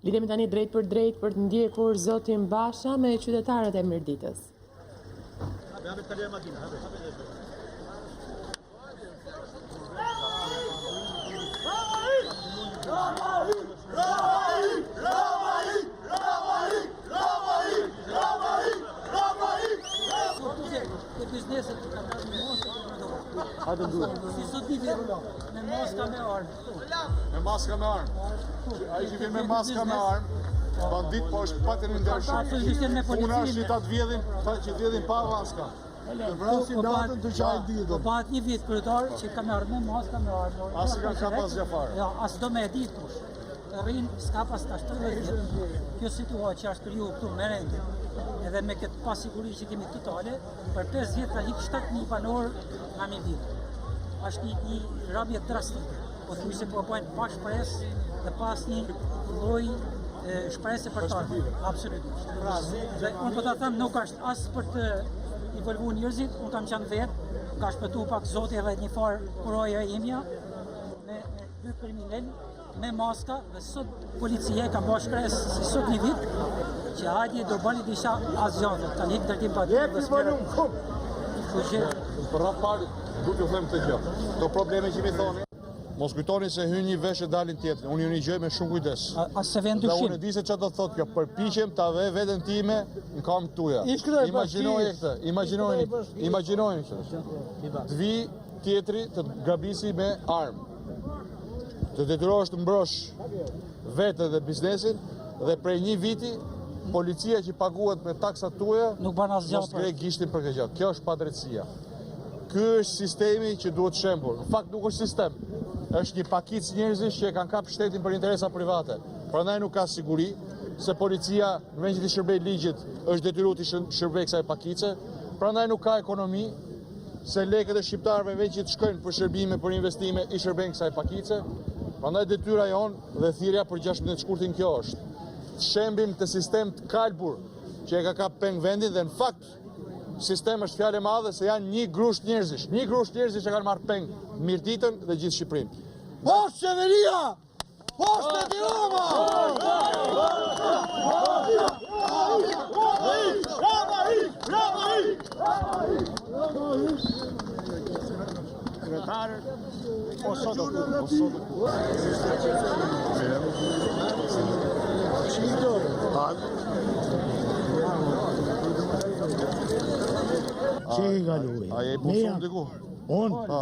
Lidhemi tani drejt për të ndjekur zotin Basha me qytetarët e Mirditës. Hajde nduhet. Si sot ditë me maska me armë. Me maska me armë. Ai që vjen me maska me armë, bandit po është patën ndershëm. Puna është që ta vjedhin, që vjedhin pa maska. Të vrasin natën të qajnë ditën. Po bëhet një vit kryetar që ka me armë, maska me armë. As ka pas gjafare. Ja, as do me e ditë kush. Rrin s'ka pas ta 70 vjet. Kjo situatë që është kriju këtu me rende. Edhe me këtë pasiguri që kemi totale, për 5 vjet ka hik 7000 banor nga Mirdita. Është një rabje drastike. Po thuaj se po bëjnë pa shpresë dhe pas një lloj shpresë për ta. Absolutisht. Dhe unë po ta them nuk është as për të involvuar njerëzit, unë kam qenë vetë, ka shpëtuar pak zoti edhe një farë kuroja imja me dy kriminal me maska dhe sot policia ka bërë shpresë si sot një vit që hajde do bëni disa azjanë, ta lik drejtim pa Jep i volum kum. Për rapar, duke u them këtë gjë. Këto probleme që mi thoni, mos kujtoni se hyn një vesh e dalin tjetër. Unë ju një gjë me shumë kujdes. As se vend Dhe dyshim. unë e di se çfarë do thotë kjo. Përpiqem ta ve veten time në kam tuja. Imagjinojeni këtë. Imagjinojeni këtë. Të vi tjetri të grabisi me armë. Të detyrohesh të mbrosh vetë dhe biznesin dhe prej një viti policia që paguhet me taksat tuaja Nuk bën asgjë. mos ngre gishtin për këtë gjë. Kjo është padrejtësia. Ky është sistemi që duhet shembur. Në fakt nuk është sistem. Është një pakicë njerëzish që e kanë kapë shtetin për interesa private. Prandaj nuk ka siguri se policia në vend që të shërbej ligjit është detyruar të shërbej kësaj pakice. Prandaj nuk ka ekonomi se lekët e shqiptarëve në vend që të shkojnë për shërbime, për investime, i shërbejnë kësaj pakice. Prandaj detyra jonë dhe thirrja për 16 shkurtin kjo është. Të shembim të sistem të kalbur që e ka kapë peng vendin dhe në fakt sistem është fjalë e madhe se janë një grusht njerëzish që kanë marrë peng Mirditën dhe gjithë Shqipërinë. Poshtë qeveria! Poshtë Tirana! Që i galuaj? A je po shumë diku? Unë?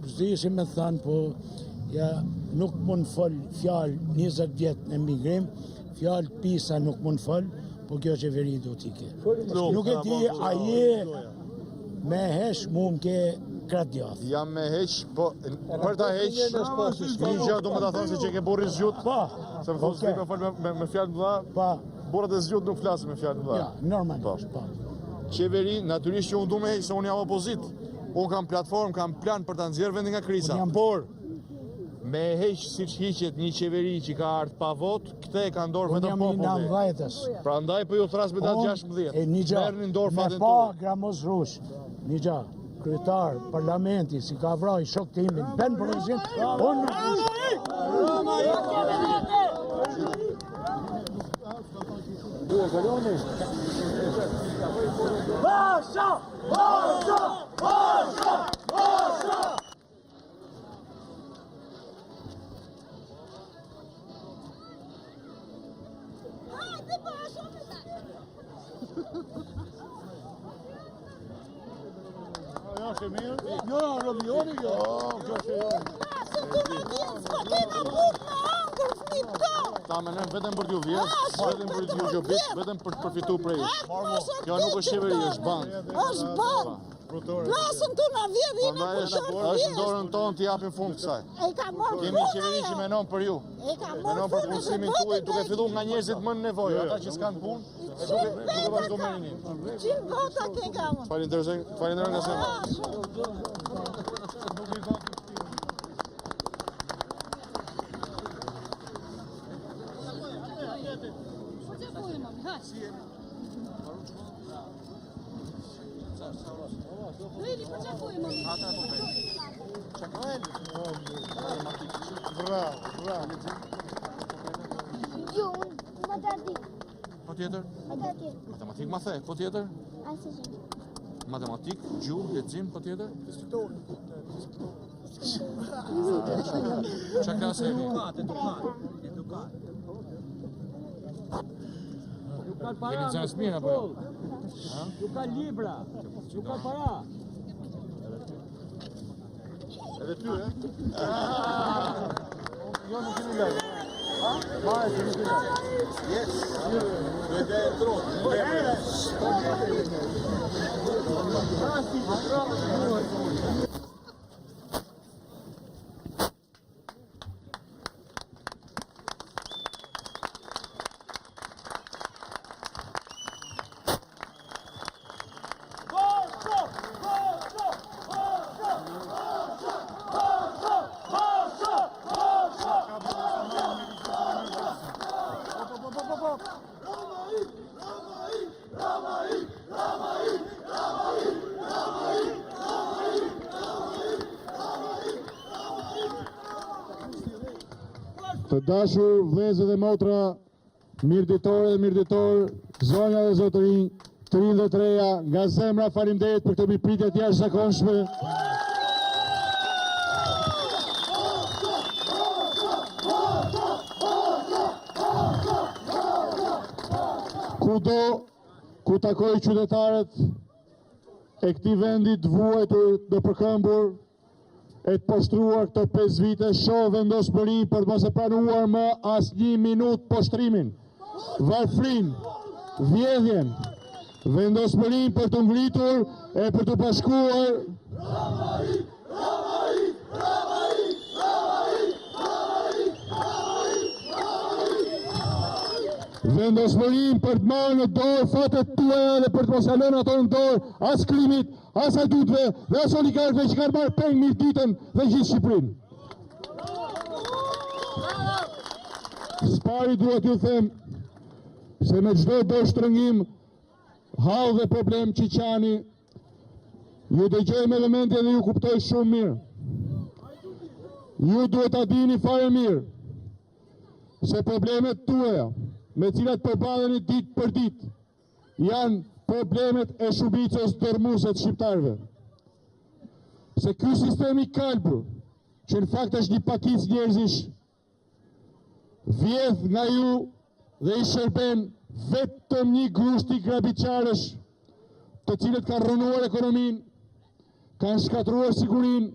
Zdi si me thanë, po ja, nuk mund fol fjalë 20 vjetë në migrim, fjalë pisa nuk mund fol, po kjo qeveri do t'i ke. Nuk e di, a je me hesh mu më ke kratë djathë. Jam me heq, po për ta heq, një gjë do më ta thonë se që ke burri zgjut, Pa, se më thonë se me fol me fjalë mëdha, pa, burrat e zgjut nuk flasin me fjalë mëdha. ja, normalisht, pa. Qeveri, natyrisht që unë du me heq se unë jam opozit. Unë kam platformë, kam plan për ta nxjerrë vendin nga kriza. Por me heq siç hiqet një qeveri që ka ardhur pa votë, këtë e ka ndorë Unë vetëm jam i populli. 90-ës. Prandaj po ju thras me datë 16. E një gja, Merrni ndorë fatin me pa tuaj. Gramos Rush, një gja, kryetar, parlamenti, si ka vraj shok të imin, ben prezident, unë Basha! Basha! Basha! Basha! Hajde Basha! Ja, është e mirë. Jo, Romioni, jo. Kjo është e mirë. Basha, tu në vjetë, s'ka kena buk në angër, fëmit ka! Ta menem vetëm për t'ju vjedh, vetëm për t'ju gjobit, vetëm për të përfituar prej ish. Kjo nuk është qeveri, është bankë. është bankë! Lasën tu në vjetë, i në Prandaj është në dorën tonë t'i japim fund kësaj. E ka morë Kemi një qeveri që menon për ju. E ka Menon për punësimin tuaj, duke filluar nga njerëzit më në nevojë, ata që s'kanë punë, e duke vazhdu me rinin. 100 vota ke ka unë. Falenderoj nga se. Bravo, bravo. unë matematik. Po tjetër? Matematik. Matematik ma the, po tjetër? Asë që. Matematik, gjuhë, lexim, po tjetër? Çka klasë e ke? Jeni në zonës mirë apo jo? Nuk ka libra, nuk ka para. Edhe ty, Jo, nuk kemi lejë. Ma e se nuk kemi lejë. Yes. Duhet e tronë. Të dashur vëllezër dhe motra, mirëditore dhe mirëditor, zonja dhe zotërinj, të rinj dhe të reja, nga zemra faleminderit për këtë mirëpritje të jashtëzakonshme. Kudo ku takoj qytetarët e këtij vendi të vuajtur dhe përkëmbur, e të poshtruar këto 5 vite, shoh vendosmëri për të mos e pranuar më as 1 minutë poshtrimin, varfrin, vjedhjen, vendosmërin për të ngritur e për të bashkuar vendosmërin për të marrë në dorë fatet tuaja dhe për të mos e lënë ato në dorë as klimit, as adutve dhe as oligarkëve që kanë marrë peng mirëditën dhe gjithë Shqipërinë. Spari duhet ju them se me çdo do shtrëngim, hall dhe problem që qani, ju dëgjoj me vëmendje dhe ju kuptoj shumë mirë. Ju duhet ta dini fare mirë se problemet tuaja me cilat përballeni ditë për ditë janë problemet e shumicës dërmuese të shqiptarëve. Se ky sistem i kalbur, që në fakt është një pakicë njerëzish, vjedh nga ju dhe i shërben vetëm një grushti grabitçarësh, të cilët kanë rënuar ekonominë, kanë shkatruar sigurinë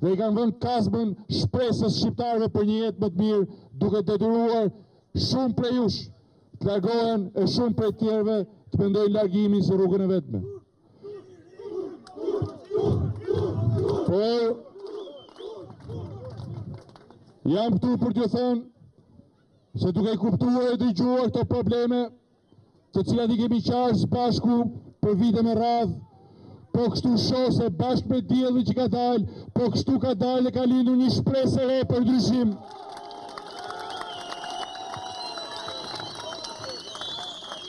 dhe i kanë vënë kazmën shpresës shqiptarëve për një jetë më të mirë, duke detyruar shumë prej jush të largohen e shumë prej tjerëve të mendojnë largimin si rrugën e vetme. Por jam këtu për t'ju thënë se duke i kuptuar e dëgjuar këto probleme, të cilat i kemi qarë së bashku për vite me radhë, po kështu shoh se bashkë me diellin që ka dalë, po kështu ka dalë e ka lindur një shpresë e re për ndryshim.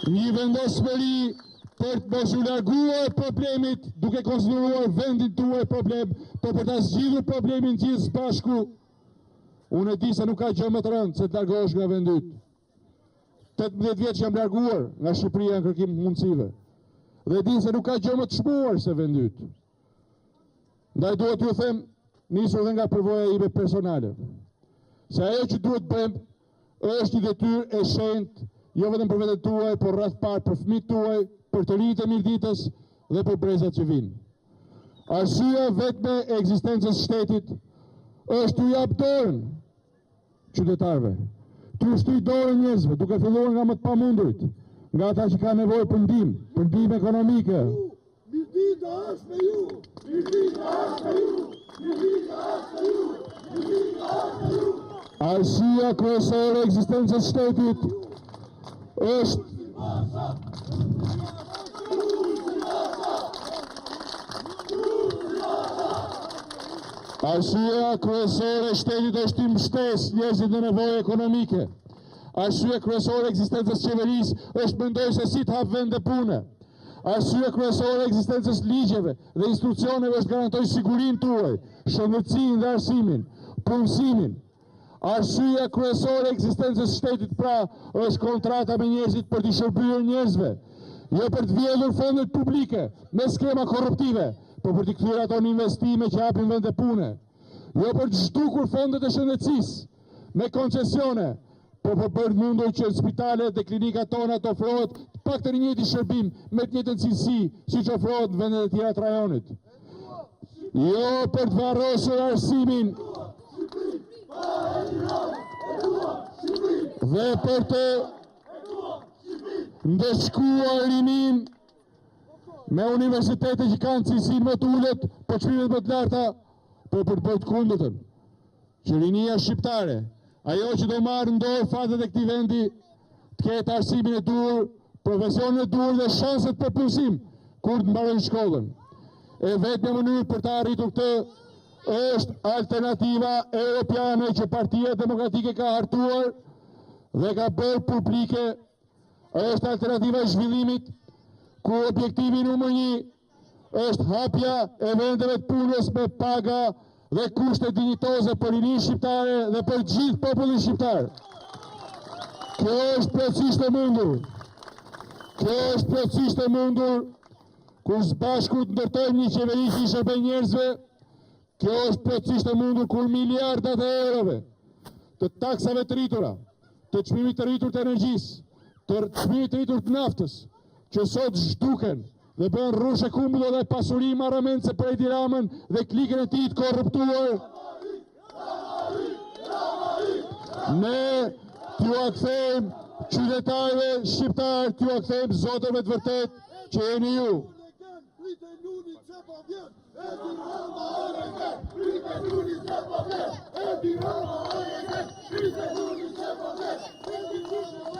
Një vendosmëri për të mos u larguar problemit duke konsideruar vendin tuaj problem, por për ta zgjidhur problemin gjithë së bashku. Unë e di se nuk ka gjë më të rëndë se të largohesh nga vendi yt. 18 vjet jam larguar nga Shqipëria në kërkim mundësive. Dhe di se nuk ka gjë më të çmuar se vendi yt. Ndaj duhet t'ju them, nisur dhe nga përvoja ime personale, se ajo që duhet bëjmë është një detyrë e shenjtë, jo vetëm për veten tuaj, por rreth parë për fëmijët tuaj, për të rinjtë e mirëditës dhe për brezat që vinë. Arsyeja vetme e ekzistencës së shtetit është t'u jap dorën qytetarëve, t'u shtoj dorën njerëzve, duke filluar nga më të pamundurit, nga ata që kanë nevojë për ndihmë ekonomike. Mirëdita është me ju! Mirëdita është me ju! Mirëdita është me ju! Mirëdita është me ju! Arsyeja kryesore e ekzistencës së shtetit është arsyeja kryesore e shtetit është t'i mbështesë njerëzit në nevojë ekonomike. Arsyeja kryesore e ekzistencës së qeverisë është mendoj se si të hap vende pune. Arsyeja kryesore e ekzistencës ligjeve dhe institucioneve është garantoj sigurinë tuaj, shëndetësinë dhe arsimin, punësimin. Arsyeja kryesore e ekzistencës së shtetit pra është kontrata me njerëzit për të shërbyer njerëzve, jo për të vjedhur fondet publike me skema korruptive, por për të kthyer ato në investime që japin vende pune, jo për të zhdukur fondet e shëndetësisë me koncesione, por për mundur që spitalet dhe klinikat tona të ofrohet pak të njëjtin shërbim me të njëjtën cilësi siç ofrohet në vendet e tjera të rajonit. Jo për të varrosur arsimin dhe për të ndëshkuar rinin me universitete që kanë cilësinë më të ulët, po çmimet më të larta, por për të bërë të kundërtën. Që rinia shqiptare, ajo që do marrë në dorë fatet e këtij vendi, të ketë arsimin e duhur, profesionin e duhur dhe shanset për punësim kur të mbarojnë shkollën. E vetmja mënyrë për të arritur këtë është alternativa europiane që Partia Demokratike ka hartuar dhe ka bërë publike, është alternativa e zhvillimit, ku objektivi numër 1 është hapja e vendeve të punës me paga dhe kushte dinjitoze për rinin shqiptare dhe për gjithë popullin shqiptar. Kjo është plotësisht e mundur. Kjo është plotësisht e mundur kur së bashku të ndërtojmë një qeveri që i shërben njerëzve. Kjo është plotësisht e mundur kur miliardat e eurove të taksave të rritura, të çmimit të rritur të energjisë, të çmimit të rritur të naftës, që sot zhduken dhe bën rrushe kumbull dhe pasuri marramendse për Edi Ramën dhe klikën e tij të korruptuar. Ne t'ju akthejmë qytetarëve shqiptarë, t'ju akthejmë zotërve të vërtet që jeni ju.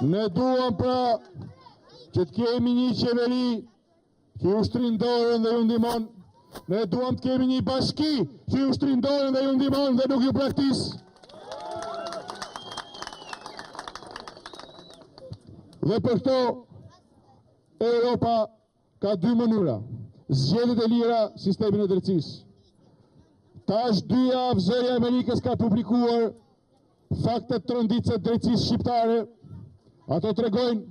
Ne duam pra që të kemi një qeveri që ju shtrin dorën dhe ju ndihmon. Ne duam të kemi një bashki që ju shtrin dorën dhe ju ndihmon dhe nuk ju braktis. Dhe për këto Europa ka dy mënyra: zgjedhjet e lira, sistemin e drejtësisë. Tash 2 javë zëri i Amerikës ka publikuar faktet të rënditse të drejtësisë shqiptare. Ato tregojnë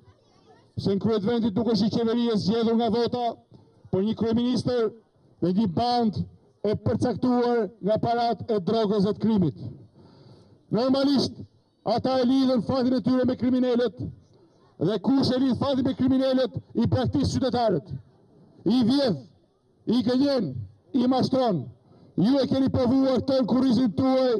se në kryet vendit nuk është një qeveri e zgjedhur nga vota, por një kryeministër dhe një band e përcaktuar nga parat e drogës dhe të krimit. Normalisht, ata e lidhën fatin e tyre me kriminalët, dhe kush e lidh fatin me kriminalët i braktis qytetarët, i vjedh, i gënjen, i mashtron. Ju e keni provuar këtë në kurrizin tuaj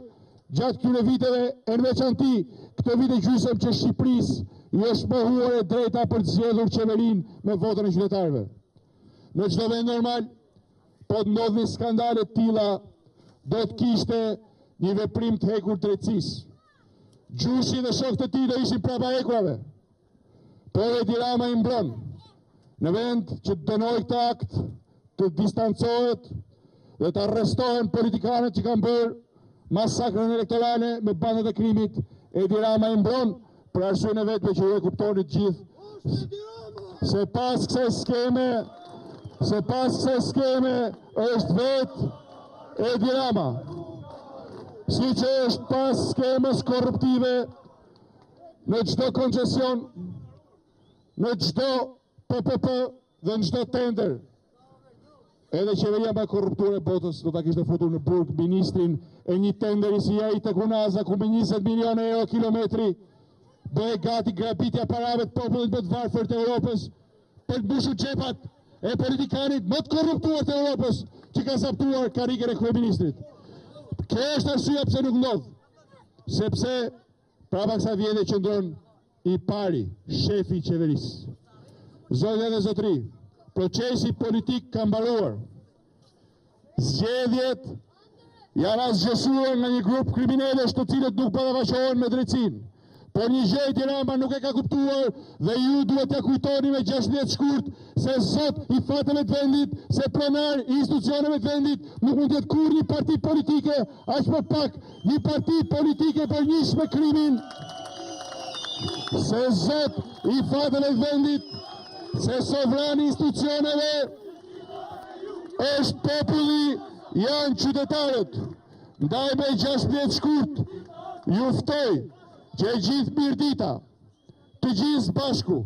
gjatë këtyre viteve, e në veçanti këtë vite gjysëm që Shqipërisë i është mohuar e drejta për të zgjedhur qeverinë me votën e qytetarëve. Në çdo vend normal, po të ndodhin skandale të tilla, do të kishte një veprim të hekur drejtësisë. Gjushi dhe shokët e tij do ishin prapa hekurave. Por Edi Rama i mbron. Në vend që të dënoj këtë akt, të distancohet dhe të arrestohen politikanët që kanë bërë masakrën elektorale me bandet e krimit, Edi Rama i mbron për arsyeën e vetme që ju e kuptoni të gjithë. Se pas kësaj skeme është vetë Edi Rama. Si që është pas skemës korruptive në çdo koncesion, në çdo PPP dhe në çdo tender. Edhe qeveria më e korruptuar e botës do ta kishte futur në burg ministrin e një tenderi si ai tek Unaza, ku me 20 milionë euro kilometri bëhe gati grabitja parave të popullit më të varfër të Europës për të mbushur xhepat e politikanit më të korruptuar të Europës që ka zaptuar karrikën e kryeministrit. Kjo është arsyeja pse nuk ndodh. Sepse prapa kësaj vjete qëndron i pari, shefi i qeverisë. Zotëve dhe zotëri, procesi politik ka mbaruar. Zgjedhjet janë asgjësuar nga një grup kriminalësh të cilët nuk ballafaqohen me drejtsinë. Por një gjë Edi Rama nuk e ka kuptuar dhe ju duhet t'ia kujtoni me 16 shkurt se zot i fateve të vendit, se pronar i institucioneve të vendit nuk mund të jetë kur një parti politike, aq më pak një parti politike për njësh me krimin. Se zot i fateve të vendit, se sovrani institucioneve është populli, janë qytetarët. Ndaj me 16 shkurt Ju ftoj që e gjithë mirdita, të gjithë bashku,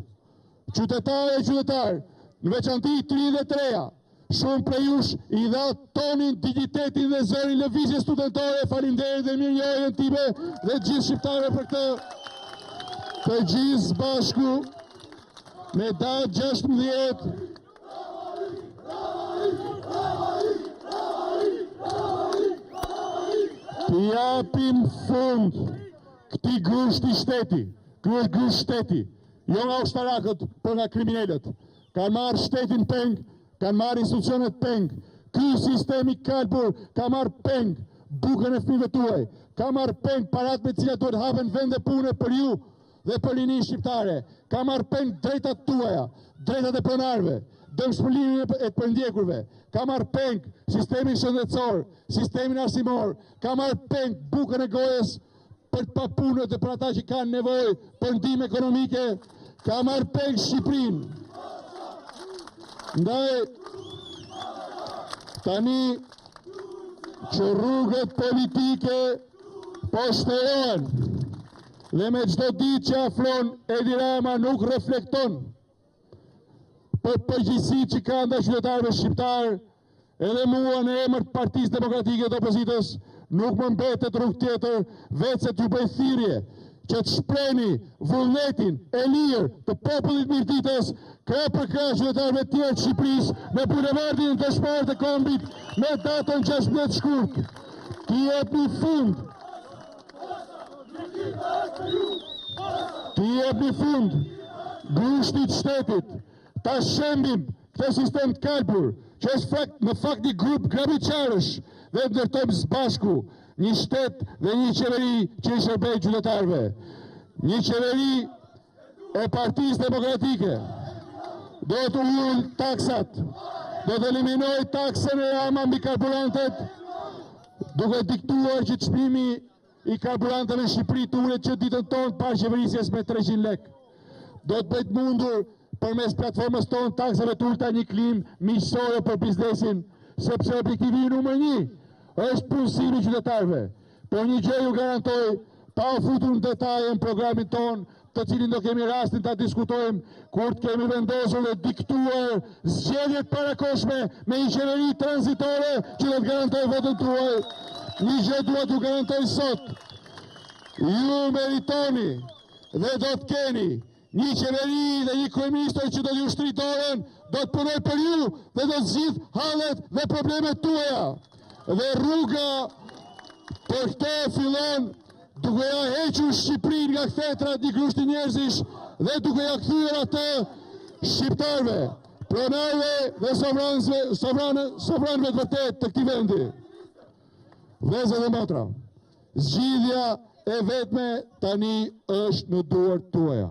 qytetarë e qytetarë, në veçanti 33-a, shumë prej jush i dha tonin, dignitetin dhe zërin lëvizje studentore, faleminderit dhe mirënjohjen time dhe gjithë shqiptarëve për këtë. Të gjithë bashku, me datë 16, të japim fund këti grushti shteti, ky është grusht shteti, jo nga ushtarakët, por nga kriminalët. Kanë marrë shtetin peng, kanë marrë institucionet peng, ky sistemi kalbur ka marrë peng bukën e fëmijëve tuaj, ka marrë peng parat me cilat duhet hapen vende pune për ju dhe për linin shqiptare, ka marrë peng drejtat tuaja, drejtat e pronarëve, dëmshpërimin e të përndjekurve, ka marrë peng sistemin shëndetësor, sistemin arsimor, ka marrë peng bukën e gojës për të papunët dhe për ata që kanë nevojë për ndihmë ekonomike, ka marrë peng Shqipërinë. Ndaj, tani që rrugët politike po shterohen dhe me çdo ditë që afron Edi Rama nuk reflekton për përgjegjësitë që ka ndaj qytetarëve shqiptar, edhe mua në emër të Partisë Demokratike të Opozitës nuk më mbetet rrugë tjetër veç se t'ju bëj thirrje që të shprehni vullnetin e lirë të popullit mirditës krah për krah qytetarëve të tjerë të Shqipërisë në bulevardin të Dëshmorët e Kombit me datën 16 shkurt. T'i jepni fund grushtit shtetit, ta shembim këtë sistem të kalbur, që është në fakt një grup grabiçarësh dhe të ndërtojmë së bashku një shtet dhe një qeveri që i shërbej qytetarëve. Një qeveri e Partisë Demokratike do të ullë taksat, do të eliminoj taksën e Rama mbi karburantet, duke diktuar që çmimi i karburanteve në Shqipëri të ulet që ditën tonë par qeverisjes me 300 lek. Do të bëjt mundur përmes platformës tonë taksave të ulta një klim miqësore për biznesin, sepse objektivi numër 1 është punësimi i qytetarëve. Por një gjë ju garantoj, pa u futur në detaje në programin tonë, të cilin do kemi rastin ta diskutojmë kur të kemi vendosur dhe diktuar zgjedhjet parakoshme me një qeveri tranzitore që do të garantoj votën tuaj. Një gjë dua t'ju garantoj sot. Ju meritoni dhe do të keni një qeveri dhe një kryeministër që do t'ju ushtrit dorën, do të punoj për ju dhe do të zgjidh hallet dhe problemet tuaja. Dhe rruga për këtë fillon duke ja hequr Shqipërinë nga thetrat i grushtit njerëzish dhe duke ja kthyer atë shqiptarëve, pronarëve dhe sovranëve të vërtet të këtij vendi. Vëllezër dhe motra, zgjidhja e vetme tani është në duart tuaja.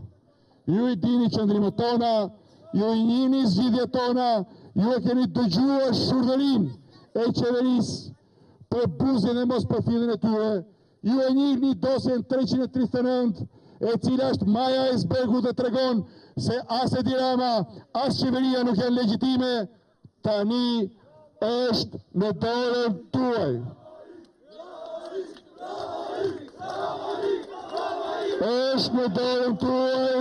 Ju i dini qëndrimet tona, ju i njihni zgjidhjet tona, ju e keni dëgjuar shurdhërinë e qeverisë për buzën e mos përfilljen e tyre. Ju e njihni dosjen 339, e cila është maja e icebergut dhe tregon se as Edi Rama, as qeveria nuk janë legjitime. Tani është në dorën tuaj. Është në dorën tuaj.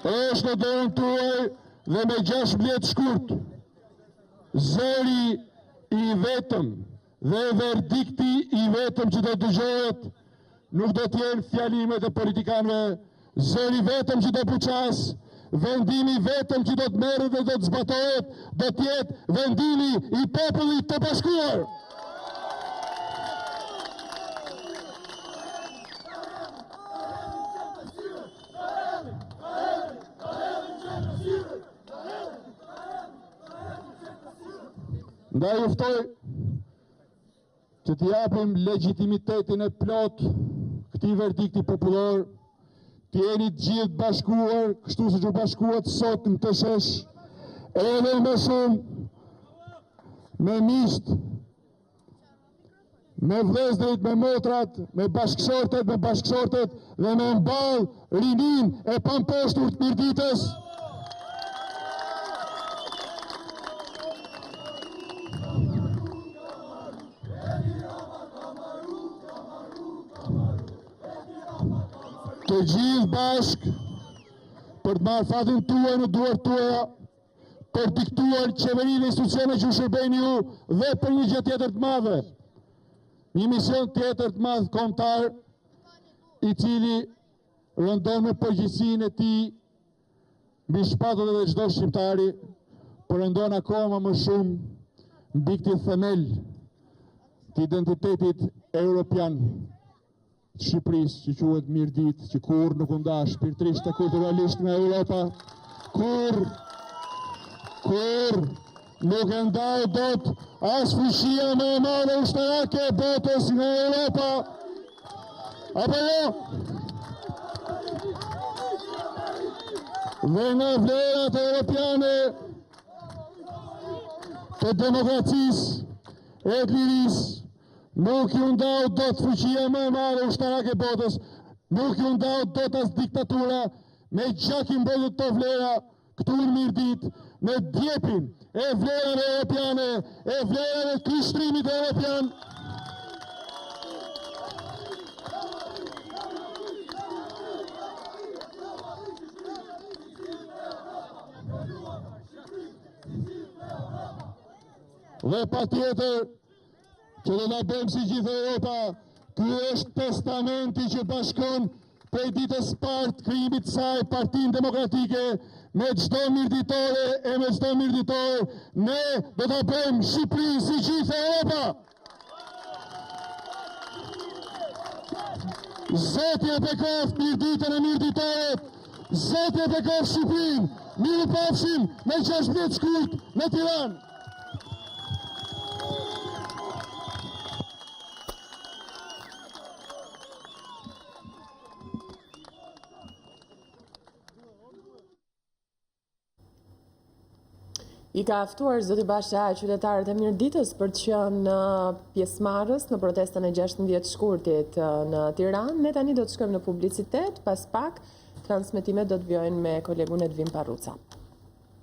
Është në dorën tuaj dhe me 16 shkurt. Zëri i vetëm dhe verdikti i vetëm që do të dëgjohet nuk do të jenë fjalimet e politikanëve, zëri vetëm që do puças, vendimi vetëm që do të merret dhe do të zbatohet, do të jetë vendimi i popullit të bashkuar. Ndaj uftoj që të japim legitimitetin e plot këtij verdikti popullor, të jeni të gjithë bashkuar, kështu siç u bashkuat sot në këtë shesh, edhe më shumë me miqt, me vëllezërit, me motrat, me bashkëshortet dhe me mball rinin e pamposhtur të mirditës. të gjithë bashk për të marrë fatin tuaj në duart tuaja, për diktuar qeverinë e institucione që u shërbejnë ju dhe për një gjë tjetër të madhe. Një mision tjetër të madh kombëtar i cili rëndon me përgjegjësinë e tij mbi shpatullat e çdo shqiptari, por rëndon akoma më shumë mbi këtë themel të identitetit europian të Shqipërisë, që quhet mirëditë, që kur nuk u nda shpirtërisht e kulturalisht nga Europa, kur nuk e ndau dot as fuqia më e madhe ushtarake e botës nga Europa, apo jo? Dhe nga vlerat europiane të demokracisë e të lirisë, nuk ju ndau dot fuqia më e madhe ushtarake e botës, nuk ju ndau dot as diktatura me gjakin mbetur të vlera këtu në Mirditë, në djepin e vlerave europiane, e vlerave të kryshtrimit europian. Dhe pa tjetër, që do ta bëjmë si gjithë Europa, ky është testamenti që bashkon prej ditës parë të krijimit të saj Partinë Demokratike me çdo mirditore e me çdo mirditor, ne do ta bëjmë Shqipëri si gjithë Europa. Zoti e bekoft mirditën e mirditorët, Zoti e bekoft Shqipërinë. Miru pafshim në 16 shkurt në Tiranë. I ka ftuar zoti Basha qytetarët e Mirditës për të qenë pjesëmarrës në protestën e 16 shkurtit në Tiranë. Ne tani do të shkojmë në publicitet, pas pak transmetimet do të vjojnë me kolegun Edvin Parruca.